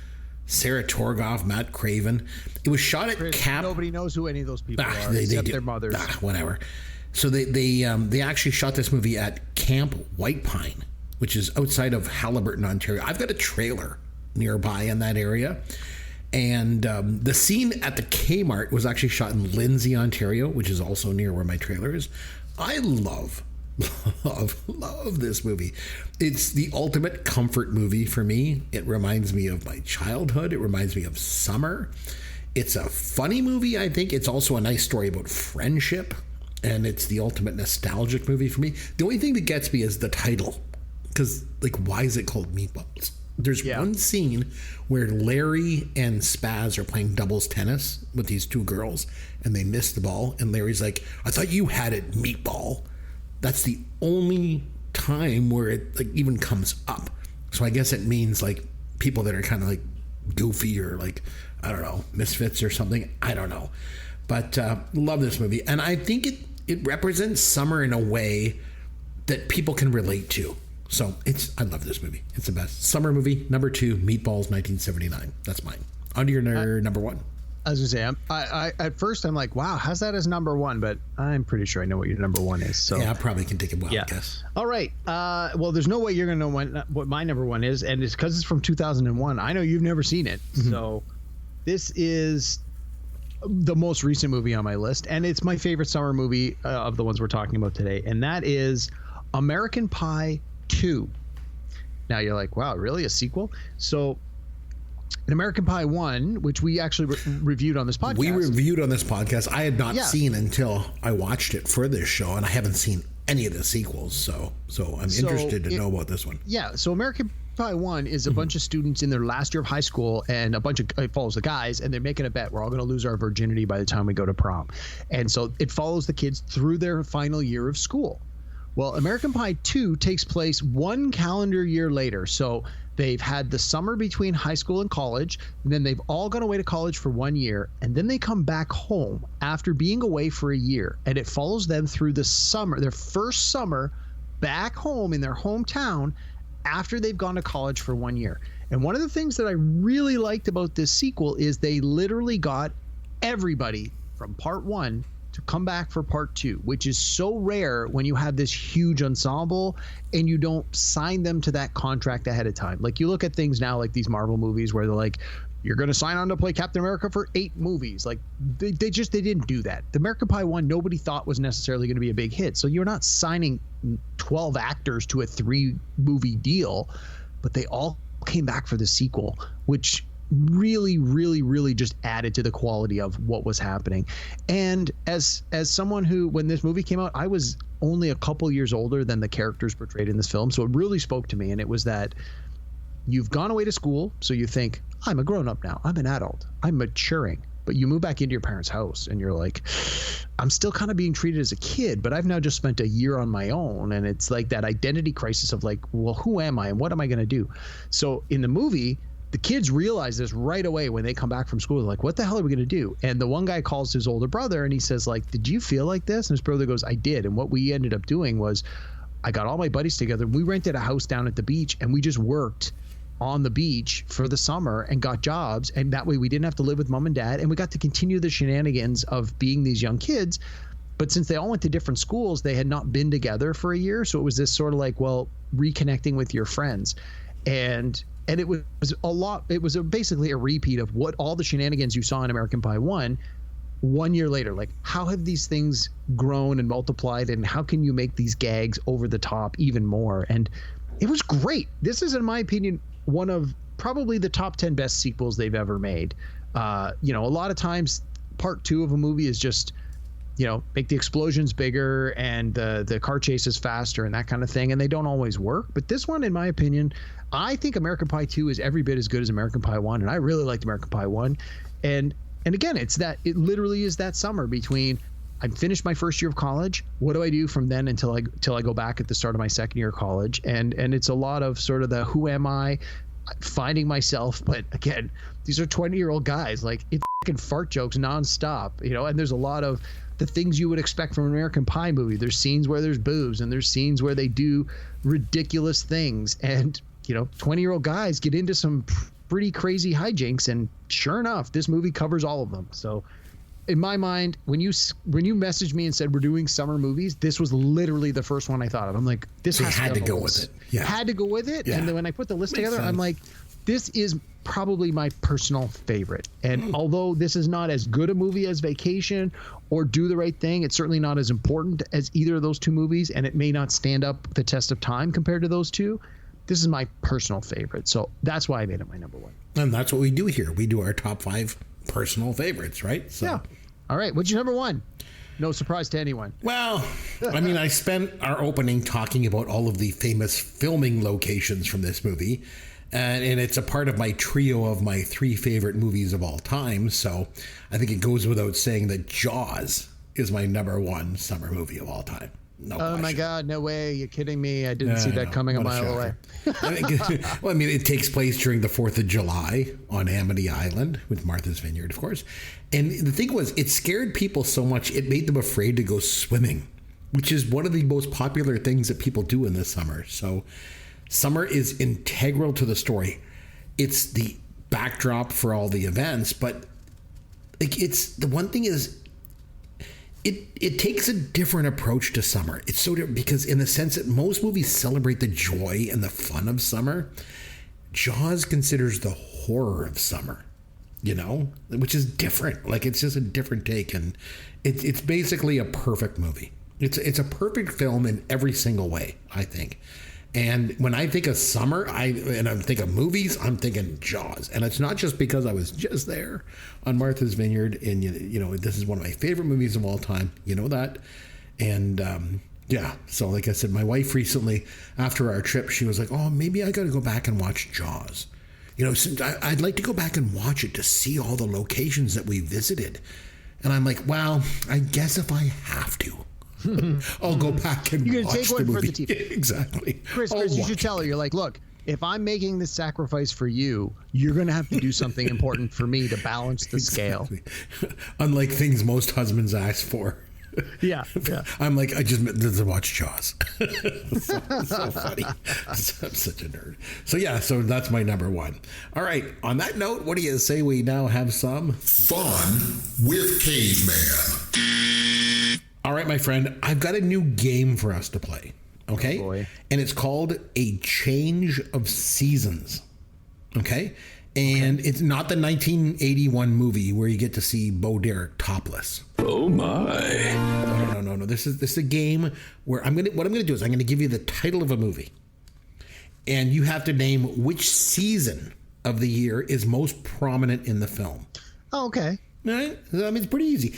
Sarah Torgoff, Matt Craven. It was shot at Cap. Nobody knows who any of those people are except their mothers. Whatever. So they actually shot this movie at Camp White Pine, which is outside of Haliburton, Ontario. I've got a trailer nearby in that area. And the scene at the Kmart was actually shot in Lindsay, Ontario, which is also near where my trailer is. I love this movie. It's the ultimate comfort movie for me. It reminds me of my childhood. It reminds me of summer. It's a funny movie, I think. It's also a nice story about friendship. And it's the ultimate nostalgic movie for me. The only thing that gets me is the title. Because, like, why is it called Meatballs? There's one scene where Larry and Spaz are playing doubles tennis with these two girls, and they miss the ball. And Larry's like, I thought you had it, meatball. That's the only time where it like even comes up. So I guess it means like people that are kind of like goofy or like, I don't know, misfits or something. I don't know. But love this movie. And I think it represents summer in a way that people can relate to. So I love this movie. It's the best. Summer movie, number 2, Meatballs, 1979. That's mine. On to your number 1. I was gonna say, I at first I'm like, wow, how's that as number 1? But I'm pretty sure I know what your number 1 is. So yeah, I probably can take it well, I guess. All right. Well, there's no way you're gonna know what my number 1 is, and it's because it's from 2001. I know you've never seen it, so this is the most recent movie on my list, and it's my favorite summer movie of the ones we're talking about today, and that is American Pie 2. Now you're like, wow, really, a sequel? So in American Pie 1, which we actually reviewed on this podcast. We reviewed on this podcast. I had not seen until I watched it for this show, and I haven't seen any of the sequels, so I'm interested to know about this one. Yeah, so American Pie 1 is a bunch of students in their last year of high school, and it follows the guys, and they're making a bet. We're all going to lose our virginity by the time we go to prom. And so it follows the kids through their final year of school. Well, American Pie 2 takes place 1 calendar year later. So they've had the summer between high school and college, and then they've all gone away to college for 1 year, and then they come back home after being away for a year. And it follows them through the summer, their first summer back home in their hometown after they've gone to college for 1 year. And one of the things that I really liked about this sequel is they literally got everybody from part 1 to come back for part 2, which is so rare when you have this huge ensemble and you don't sign them to that contract ahead of time. Like you look at things now, like these Marvel movies where they're like, you're going to sign on to play Captain America for 8 movies. Like they didn't do that. The American Pie 1, nobody thought was necessarily going to be a big hit. So you're not signing 12 actors to a 3-movie deal, but they all came back for the sequel, which really, really, really just added to the quality of what was happening. And as someone who, when this movie came out, I was only a couple years older than the characters portrayed in this film. So it really spoke to me. And it was that you've gone away to school. So you think, I'm a grown up now. I'm an adult. I'm maturing. But you move back into your parents' house and you're like, I'm still kind of being treated as a kid, but I've now just spent a year on my own. And it's like that identity crisis of like, well, who am I and what am I going to do? So in the movie, the kids realize this right away when they come back from school. They're like, what the hell are we going to do? And the one guy calls his older brother and he says, like, did you feel like this? And his brother goes, I did. And what we ended up doing was I got all my buddies together. We rented a house down at the beach and we just worked on the beach for the summer and got jobs. And that way we didn't have to live with mom and dad. And we got to continue the shenanigans of being these young kids. But since they all went to different schools, they had not been together for a year. So it was this sort of like, well, reconnecting with your friends. And it was a lot. It was basically a repeat of what all the shenanigans you saw in American Pie 1 year later. Like, how have these things grown and multiplied, and how can you make these gags over the top even more? And it was great. This is, in my opinion, one of probably the top 10 best sequels they've ever made. A lot of times part 2 of a movie is just, make the explosions bigger and the car chases faster and that kind of thing. And they don't always work. But this one, in my opinion, I think American Pie 2 is every bit as good as American Pie 1. And I really liked American Pie 1. And again, it literally is that summer between I'm finished my first year of college. What do I do from then until I go back at the start of my second year of college? And it's a lot of sort of the who am I? finding myself, but again, these are 20-year-old guys. Like, it's fucking fart jokes nonstop, you know. And there's a lot of the things you would expect from an American Pie movie. There's scenes where there's boobs, and there's scenes where they do ridiculous things, and you know, 20-year-old guys get into some pretty crazy hijinks, and sure enough, this movie covers all of them. So in my mind, when you messaged me and said we're doing summer movies, this was literally the first one I thought of. I'm like, this So has you had to be on go the with list. it. Yeah. Had to go with it. Yeah. And then when I put the list Makes together, I'm sense. like, this is probably my personal favorite. And although this is not as good a movie as Vacation or Do the Right Thing, it's certainly not as important as either of those two movies, and it may not stand up the test of time compared to those two. This is my personal favorite. So that's why I made it my number one. And that's what we do here. We do our top 5 personal favorites, right? So, Yeah. All right. What's your number one? No surprise to anyone. Well, I mean, I spent our opening talking about all of the famous filming locations from this movie. And it's a part of my trio of my 3 favorite movies of all time. So I think it goes without saying that Jaws is my number 1 summer movie of all time. No Oh my question. God, no way. You're kidding me. I didn't see that No, coming a what mile away. shocker. I think, well, I mean, it takes place during the 4th of July on Amity Island with Martha's Vineyard, of course. And the thing was, it scared people so much, it made them afraid to go swimming, which is one of the most popular things that people do in the summer. So summer is integral to the story. It's the backdrop for all the events, but like, it's the one thing is, It takes a different approach to summer. It's so different because in the sense that most movies celebrate the joy and the fun of summer, Jaws considers the horror of summer, you know, which is different. Like, it's just a different take, and it's basically a perfect movie. It's a perfect film in every single way, I think. And when I think of summer, I think of movies, I'm thinking Jaws. And it's not just because I was just there on Martha's Vineyard, and you know, this is one of my favorite movies of all time. You know that. And yeah, so like I said, my wife recently, after our trip, she was like, "Oh, maybe I got to go back and watch Jaws. You know, I'd like to go back and watch it to see all the locations that we visited." And I'm like, "Well, I guess if I have to, I'll go back and You're gonna watch take one the for movie." the team. Exactly. Chris, I'll you watch should tell her, you're like, look, if I'm making this sacrifice for you, you're going to have to do something important for me to balance the scale. Exactly. Unlike things most husbands ask for. Yeah. I'm like, I just meant to watch Jaws. so funny. I'm such a nerd. So yeah, so that's my number 1. All right. On that note, what do you say we now have some Fun with Caveman. All right, my friend, I've got a new game for us to play. Okay? Oh, boy. And it's called A Change of Seasons. Okay? And it's not the 1981 movie where you get to see Bo Derek topless. Oh my. No. This is a game where what I'm gonna do is I'm gonna give you the title of a movie. And you have to name which season of the year is most prominent in the film. Oh, okay. Right? I mean, it's pretty easy.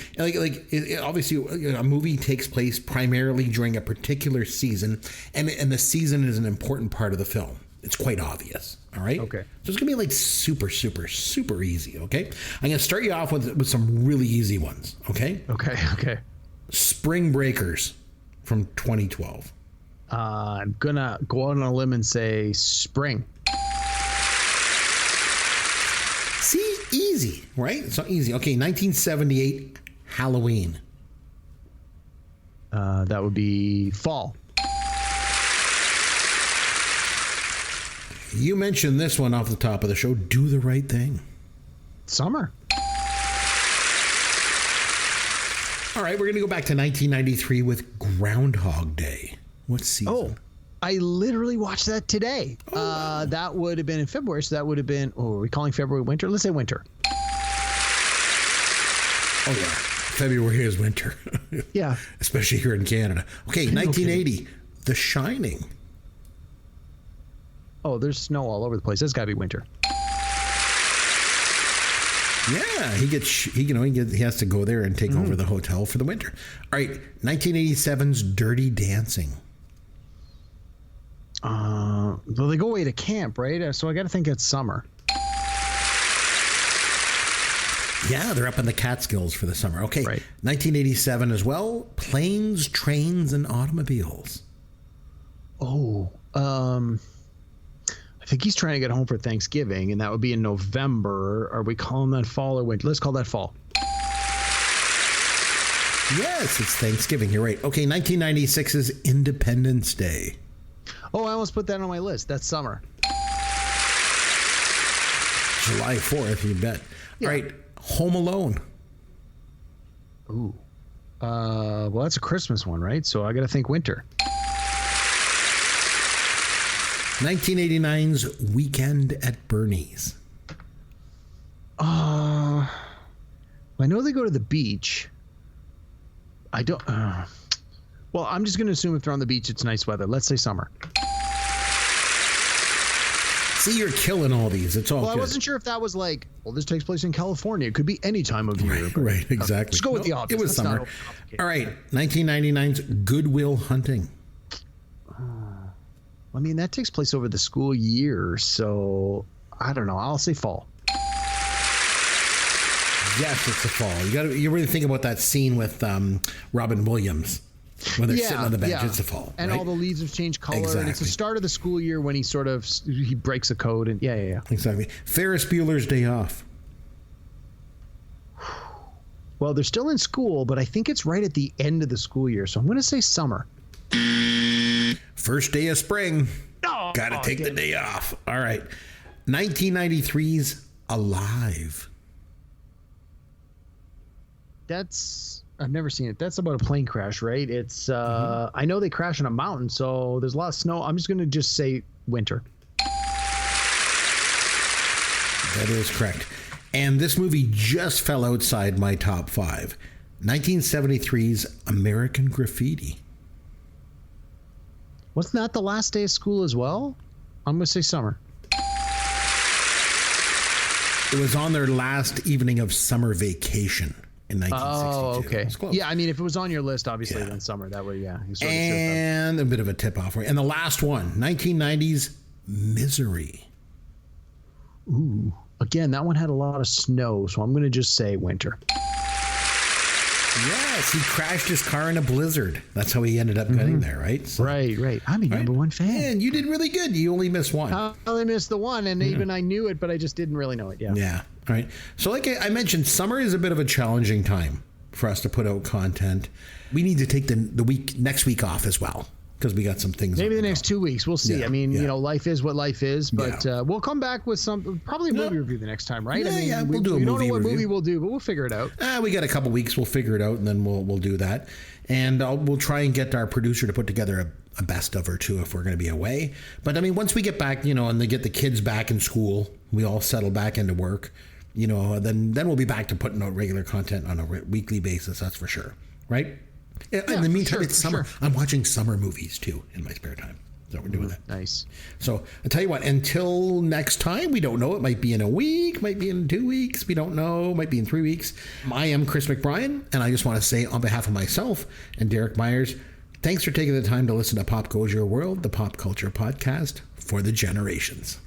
Obviously, a movie takes place primarily during a particular season, and the season is an important part of the film. It's quite obvious. All right? Okay. So it's going to be like super, super, super easy, okay? I'm going to start you off with some really easy ones, okay? Okay. Spring Breakers from 2012. I'm going to go out on a limb and say spring. See? Easy, right? It's not easy. Okay, 1978, Halloween. That would be fall. You mentioned this one off the top of the show, Do the Right Thing. Summer. All right, we're going to go back to 1993 with Groundhog Day. What season? Oh, I literally watched that today. That would have been in February, so that would have been, are we calling February winter? Let's say winter. Oh, yeah. February is winter. Yeah. Especially here in Canada. Okay, 1980, The Shining. Oh, there's snow all over the place. That's got to be winter. Yeah, he has to go there and take over the hotel for the winter. All right, 1987's Dirty Dancing. Well, they go away to camp, right? So I got to think it's summer. Yeah, they're up in the Catskills for the summer. Okay, Right. 1987 as well, Planes, Trains, and Automobiles. Oh, I think he's trying to get home for Thanksgiving, and that would be in November. Are we calling that fall or winter? Let's call that fall. Yes, it's Thanksgiving. You're right. Okay, 1996's Independence Day. Oh, I almost put that on my list. That's summer. July 4th, you bet. Yeah. All right, Home Alone. Ooh. Well, that's a Christmas one, right? So I got to think winter. 1989's Weekend at Bernie's. I know they go to the beach. I don't. Well, I'm just going to assume if they're on the beach, it's nice weather. Let's say summer. See, you're killing all these. It's all Well, good. I wasn't sure if that was like, well, this takes place in California. It could be any time of year. Right, right, exactly. Let's go with the obvious. It was Let's not summer. overcomplicate. All right, 1999's Good Will Hunting. I mean, that takes place over the school year, so I don't know. I'll say fall. Yes, it's the fall. You really think about that scene with Robin Williams when they're sitting on the bench. It's the fall, and right? all the leaves have changed color. And it's Exactly. the start of the school year when he breaks a code. And yeah. Exactly. Ferris Bueller's Day Off. Well, they're still in school, but I think it's right at the end of the school year, so I'm going to say summer. First day of spring. Oh, Gotta take the day off. All right. 1993's Alive. I've never seen it. That's about a plane crash, right? It's I know they crash on a mountain, so there's a lot of snow. I'm just going to say winter. That is correct. And this movie just fell outside my top 5. 1973's American Graffiti. Wasn't that the last day of school as well? I'm going to say summer. It was on their last evening of summer vacation in 1962. Oh, okay. It was close. Yeah, I mean, if it was on your list, obviously, Yeah. then summer. That way, yeah. You sort of should have. And a bit of a tip off for you. And the last one, 1990's Misery. Ooh. Again, that one had a lot of snow, so I'm going to just say winter. Yes, he crashed his car in a blizzard. That's how he ended up getting there, right? So, Right. I'm a number one fan. and you did really good. You only missed one. I only missed the one, and even I knew it, but I just didn't really know it. Yeah. Yeah. All right. So like I mentioned, summer is a bit of a challenging time for us to put out content. We need to take the next week off as well because we got some things. Maybe on the next 2 weeks. We'll see. Yeah, I mean, yeah. life is what life is, but we'll come back with probably a movie review the next time, right? Yeah, I mean, yeah, we'll do a we don't movie know what review. movie we'll do, but we'll figure it out. We got a couple weeks. We'll figure it out, and then we'll do that. And we'll try and get our producer to put together a best of or two if we're going to be away. But I mean, once we get back, and they get the kids back in school, we all settle back into work, then we'll be back to putting out regular content on a weekly basis. That's for sure, right? In the meantime, sure, it's summer. sure. I'm watching summer movies too in my spare time. So we're doing that. Nice. So I tell you what, until next time, we don't know. It might be in a week, might be in 2 weeks. We don't know. Might be in 3 weeks. I am Chris McBrien, and I just want to say on behalf of myself and Derek Myers, thanks for taking the time to listen to Pop Goes Your World, the pop culture podcast for the generations.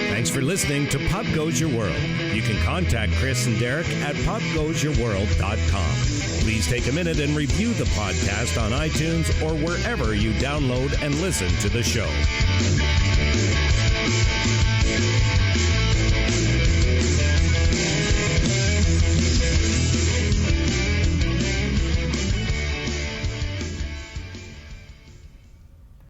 Thanks for listening to Pop Goes Your World. You can contact Chris and Derek at popgoesyourworld.com. Please take a minute and review the podcast on iTunes or wherever you download and listen to the show.